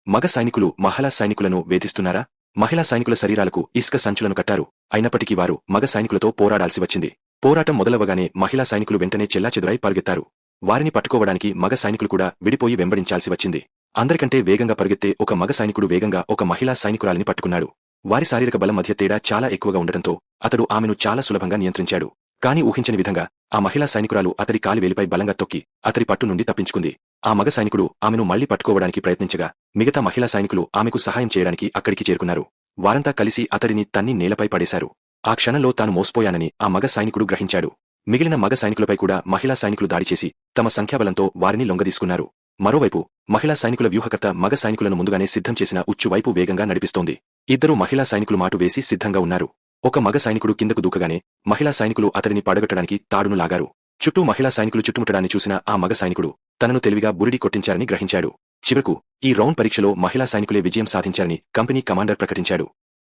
మగ సైనికులు మహిళా సైనికులను వేధిస్తున్నారా? మహిళా సైనికుల శరీరాలకు ఇసుక సంచులను కట్టారు. అయినప్పటికీ వారు మగ సైనికులతో పోరాడాల్సి వచ్చింది. పోరాటం మొదలవగానే మహిళా సైనికులు వెంటనే చెల్లాచెదురై పరుగెత్తారు. వారిని పట్టుకోవడానికి మగ సైనికులు కూడా విడిపోయి వెంబడించాల్సి వచ్చింది. అందరికంటే వేగంగా పరుగెత్తే ఒక మగ సైనికుడు వేగంగా ఒక మహిళా సైనికురాలిని పట్టుకున్నాడు. వారి శారీరక బలం మధ్య తేడా చాలా ఎక్కువగా ఉండటంతో అతడు ఆమెను చాలా సులభంగా నియంత్రించాడు. కాని ఊహించని విధంగా ఆ మహిళా సైనికురాలు అతడి కాలివేలిపై బలంగా తొక్కి అతడి పట్టు నుండి తప్పించుకుంది. ఆ మగ సైనికుడు ఆమెను మళ్లీ పట్టుకోవడానికి ప్రయత్నించగా మిగతా మహిళా సైనికులు ఆమెకు సహాయం చేయడానికి అక్కడికి చేరుకున్నారు. వారంతా కలిసి అతడిని తన్ని నేలపై పడేశారు. ఆ క్షణంలో తాను మోసపోయానని ఆ మగ సైనికుడు గ్రహించాడు. మిగిలిన మగ సైనికులపై కూడా మహిళా సైనికులు దాడి చేసి తమ సంఖ్యాబలంతో వారిని లొంగదీసుకున్నారు. మరోవైపు మహిళా సైనికుల వ్యూహకర్త మగ సైనికులను ముందుగానే సిద్ధం చేసిన ఉచ్చు వైపు వేగంగా నడిపిస్తోంది. ఇద్దరు మహిళా సైనికులు మాటు వేసి సిద్ధంగా ఉన్నారు. ఒక మగ సైనికుడు కిందకు దూకగానే మహిళా సైనికులు అతడిని పడగొట్టడానికి తాడును లాగారు. చుట్టూ మహిళా సైనికులు చుట్టుముట్టడాన్ని చూసిన ఆ మగ సైనికుడు తనను తెలివిగా బురిడి కొట్టించారని గ్రహించాడు. చివరకు ఈ రౌండ్ పరీక్షలో మహిళా సైనికులే విజయం సాధించారని కంపెనీ కమాండర్ ప్రకటించాడు.